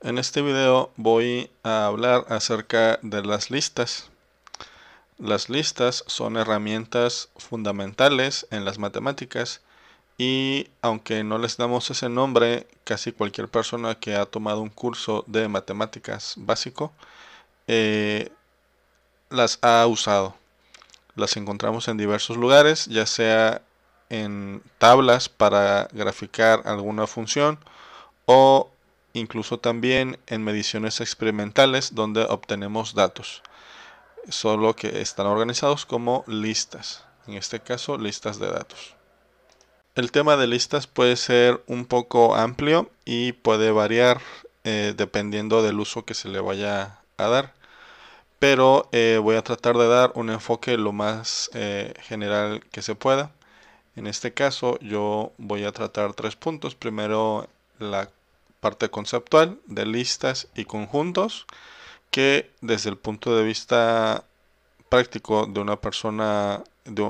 En este video voy a hablar acerca de las listas. Las listas son herramientas fundamentales en las matemáticas y aunque no les damos ese nombre, casi cualquier persona que ha tomado un curso de matemáticas básico eh, las ha usado. Las encontramos en diversos lugares, ya sea en tablas para graficar alguna función o incluso también en mediciones experimentales donde obtenemos datos, solo que están organizados como listas, en este caso listas de datos. El tema de listas puede ser un poco amplio y puede variar dependiendo del uso que se le vaya a dar, pero voy a tratar de dar un enfoque lo más general que se pueda. En este caso yo voy a tratar tres puntos. Primero, la parte conceptual de listas y conjuntos, que desde el punto de vista práctico de una persona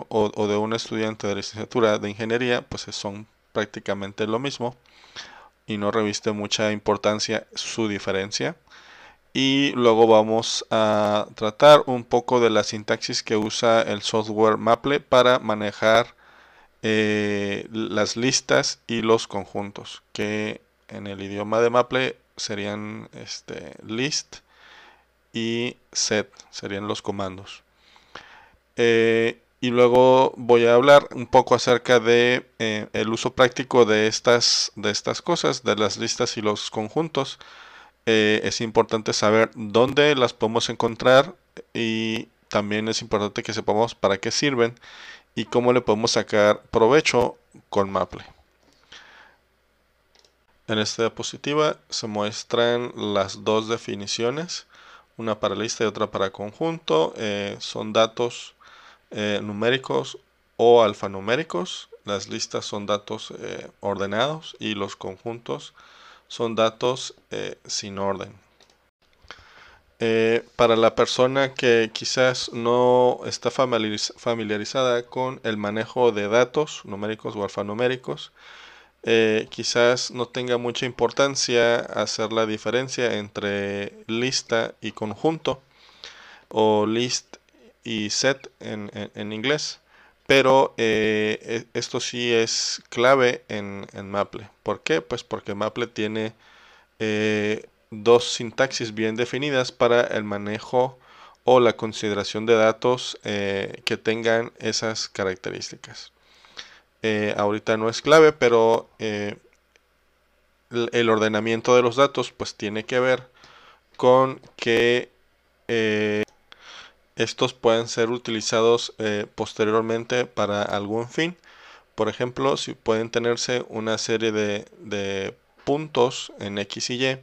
o de un estudiante de licenciatura de ingeniería, pues son prácticamente lo mismo y no reviste mucha importancia su diferencia. Y luego vamos a tratar un poco de la sintaxis que usa el software Maple para manejar las listas y los conjuntos, que en el idioma de Maple serían list y set, serían los comandos. Y luego voy a hablar un poco acerca de el uso práctico de estas cosas, de las listas y los conjuntos. Es importante saber dónde las podemos encontrar y también es importante que sepamos para qué sirven y cómo le podemos sacar provecho con Maple. En esta diapositiva se muestran las dos definiciones, una para lista y otra para conjunto. Son datos numéricos o alfanuméricos. Las listas son datos ordenados y los conjuntos son datos sin orden. Para la persona que quizás no está familiarizada con el manejo de datos numéricos o alfanuméricos, quizás no tenga mucha importancia hacer la diferencia entre lista y conjunto o list y set en inglés, pero esto sí es clave en Maple. ¿Por qué? Pues porque Maple tiene dos sintaxis bien definidas para el manejo o la consideración de datos que tengan esas características. Ahorita no es clave, pero el ordenamiento de los datos pues tiene que ver con que estos pueden ser utilizados posteriormente para algún fin. Por ejemplo, si pueden tenerse una serie de puntos en X y Y,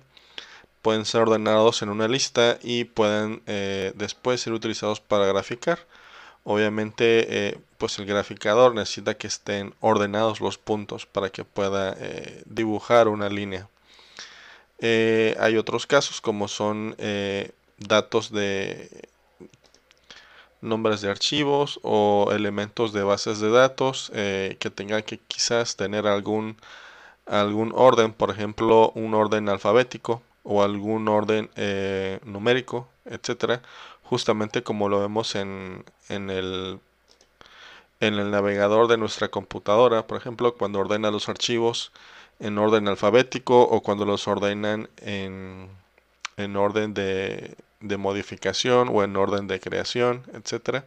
pueden ser ordenados en una lista y pueden después ser utilizados para graficar. Obviamente, pues el graficador necesita que estén ordenados los puntos para que pueda dibujar una línea. Hay otros casos como son datos de nombres de archivos o elementos de bases de datos que tengan que quizás tener algún orden, por ejemplo, un orden alfabético o algún orden numérico, etcétera, justamente como lo vemos en el navegador de nuestra computadora, por ejemplo, cuando ordena los archivos en orden alfabético o cuando los ordenan en orden de modificación o en orden de creación, etcétera.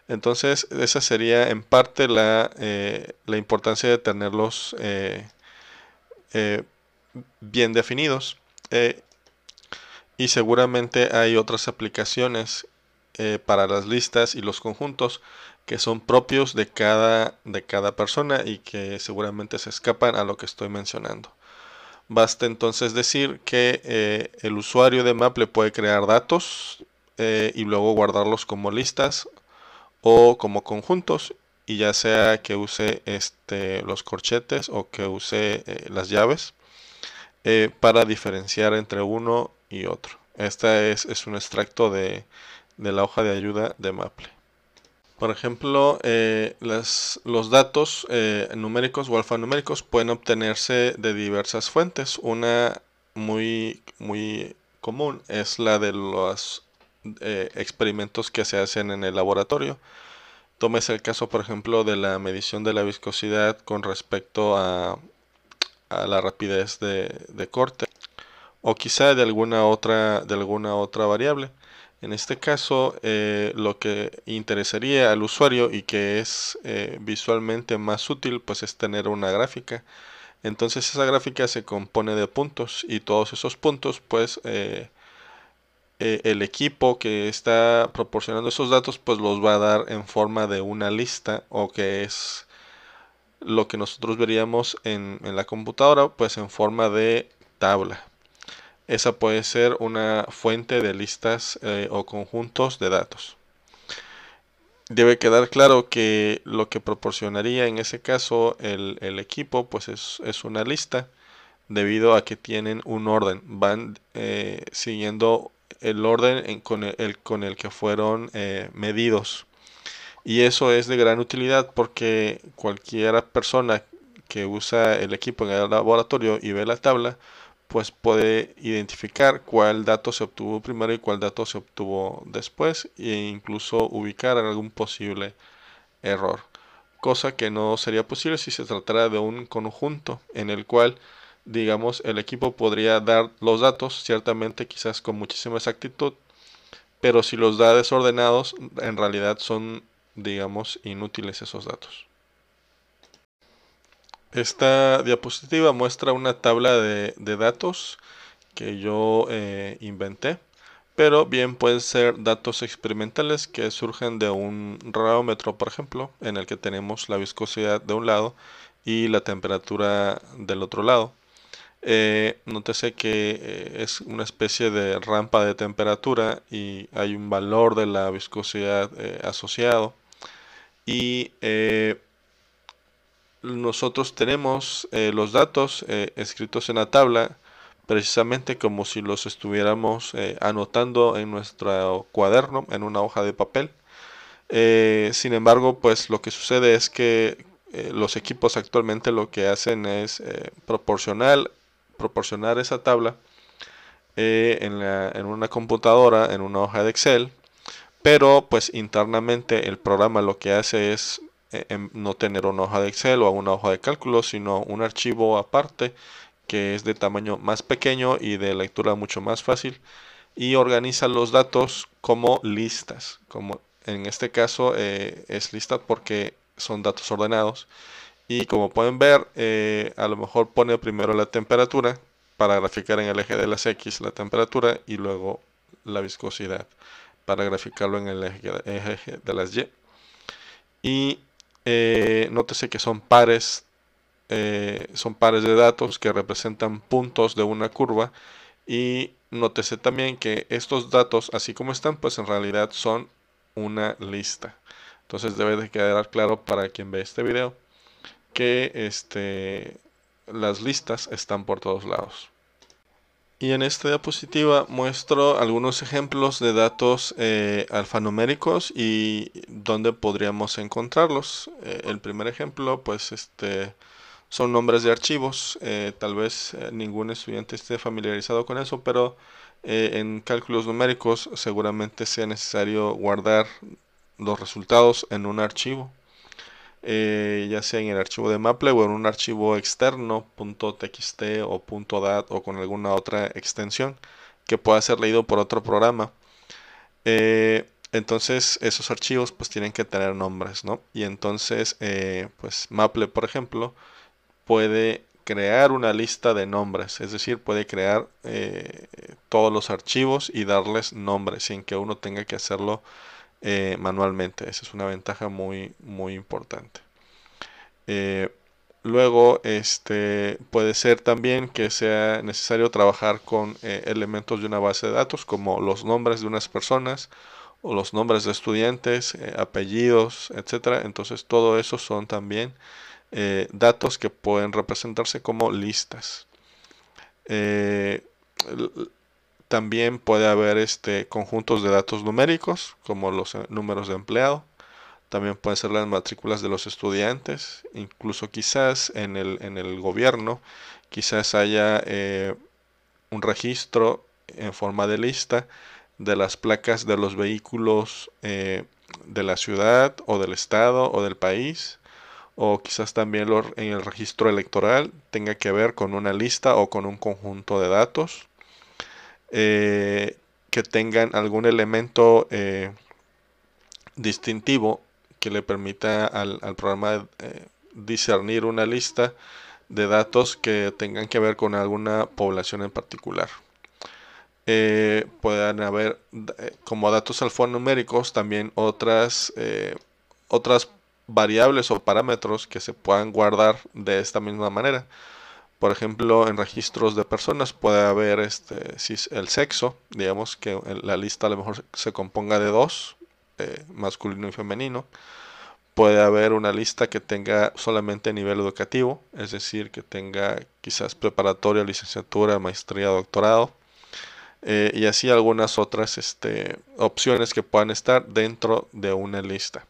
Entonces, esa sería en parte la importancia de tenerlos bien definidos. Y seguramente hay otras aplicaciones para las listas y los conjuntos que son propios de cada persona y que seguramente se escapan a lo que estoy mencionando. Basta entonces decir que el usuario de Maple puede crear datos y luego guardarlos como listas o como conjuntos, y ya sea que use los corchetes o que use las llaves para diferenciar entre uno y otro. Esta es un extracto de la hoja de ayuda de Maple. Por ejemplo, los datos numéricos o alfanuméricos pueden obtenerse de diversas fuentes. Una muy común es la de los experimentos que se hacen en el laboratorio. Tómese el caso, por ejemplo, de la medición de la viscosidad con respecto a la rapidez de corte, o quizá de alguna otra variable. En este caso, lo que interesaría al usuario y que es visualmente más útil, pues es tener una gráfica. Entonces esa gráfica se compone de puntos, y todos esos puntos, pues el equipo que está proporcionando esos datos, pues los va a dar en forma de una lista, o que es lo que nosotros veríamos en la computadora, pues en forma de tabla. Esa puede ser una fuente de listas o conjuntos de datos. Debe quedar claro que lo que proporcionaría en ese caso el equipo, pues es una lista, debido a que tienen un orden, van siguiendo el orden con el que fueron medidos. Y eso es de gran utilidad, porque cualquier persona que usa el equipo en el laboratorio y ve la tabla, pues puede identificar cuál dato se obtuvo primero y cuál dato se obtuvo después, e incluso ubicar algún posible error. Cosa que no sería posible si se tratara de un conjunto en el cual, digamos, el equipo podría dar los datos, ciertamente quizás con muchísima exactitud, pero si los da desordenados, en realidad son, digamos, inútiles esos datos. Esta diapositiva muestra una tabla de datos que yo inventé, pero bien pueden ser datos experimentales que surgen de un raómetro, por ejemplo, en el que tenemos la viscosidad de un lado y la temperatura del otro lado. Nótese que es una especie de rampa de temperatura y hay un valor de la viscosidad asociado, y nosotros tenemos los datos escritos en la tabla precisamente como si los estuviéramos anotando en nuestro cuaderno, en una hoja de papel. Sin embargo, pues lo que sucede es que los equipos actualmente lo que hacen es proporcionar esa tabla en una computadora, en una hoja de Excel, pero pues internamente el programa lo que hace es no tener una hoja de Excel o una hoja de cálculo, sino un archivo aparte que es de tamaño más pequeño y de lectura mucho más fácil, y organiza los datos como listas. Como en este caso es lista porque son datos ordenados, y como pueden ver, a lo mejor pone primero la temperatura para graficar en el eje de las X la temperatura, y luego la viscosidad para graficarlo en el eje de las Y. Y nótese que son pares de datos que representan puntos de una curva, y nótese también que estos datos, así como están, pues en realidad son una lista. Entonces debe de quedar claro para quien ve este video que las listas están por todos lados. Y en esta diapositiva muestro algunos ejemplos de datos alfanuméricos y dónde podríamos encontrarlos. El primer ejemplo, pues son nombres de archivos. Tal vez ningún estudiante esté familiarizado con eso, pero en cálculos numéricos seguramente sea necesario guardar los resultados en un archivo, ya sea en el archivo de Maple o en un archivo externo, .txt o .dat, o con alguna otra extensión que pueda ser leído por otro programa. Entonces esos archivos pues tienen que tener nombres, ¿no? Y entonces pues Maple, por ejemplo, puede crear una lista de nombres, es decir, puede crear todos los archivos y darles nombres sin que uno tenga que hacerlo manualmente. Esa es una ventaja muy importante. Eh, Luego, puede ser también que sea necesario trabajar con elementos de una base de datos, como los nombres de unas personas o los nombres de estudiantes, apellidos, etcétera. Entonces, todo eso son también datos que pueden representarse como listas. Eh, También puede haber conjuntos de datos numéricos, como los números de empleado. También pueden ser las matrículas de los estudiantes, incluso quizás en el gobierno, quizás haya un registro en forma de lista de las placas de los vehículos de la ciudad o del estado o del país, o quizás también en el registro electoral tenga que ver con una lista o con un conjunto de datos que tengan algún elemento distintivo que le permita al programa discernir una lista de datos que tengan que ver con alguna población en particular. Puedan haber como datos alfanuméricos también otras variables o parámetros que se puedan guardar de esta misma manera. Por ejemplo, en registros de personas puede haber si el sexo, digamos que la lista a lo mejor se componga de dos, masculino y femenino. Puede haber una lista que tenga solamente nivel educativo, es decir, que tenga quizás preparatoria, licenciatura, maestría, doctorado, y así algunas otras opciones que puedan estar dentro de una lista.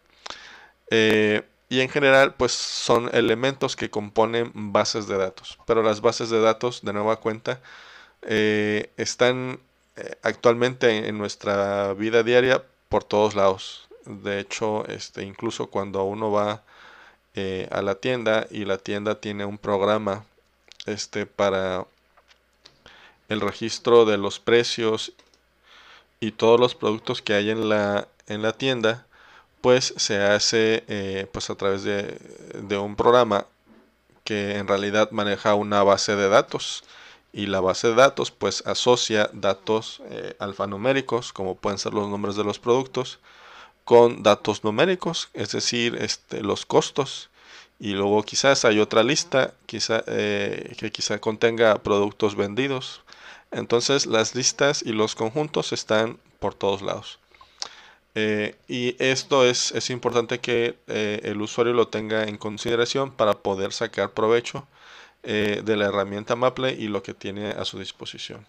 Y en general, pues son elementos que componen bases de datos. Pero las bases de datos, de nueva cuenta, están actualmente en nuestra vida diaria por todos lados. De hecho, incluso cuando uno va a la tienda y la tienda tiene un programa para el registro de los precios y todos los productos que hay en la tienda, pues se hace pues a través de un programa que en realidad maneja una base de datos, y la base de datos pues asocia datos alfanuméricos, como pueden ser los nombres de los productos, con datos numéricos, es decir, los costos, y luego quizás hay otra lista que quizá contenga productos vendidos. Entonces las listas y los conjuntos están por todos lados. Y esto es importante que el usuario lo tenga en consideración para poder sacar provecho de la herramienta Maple y lo que tiene a su disposición.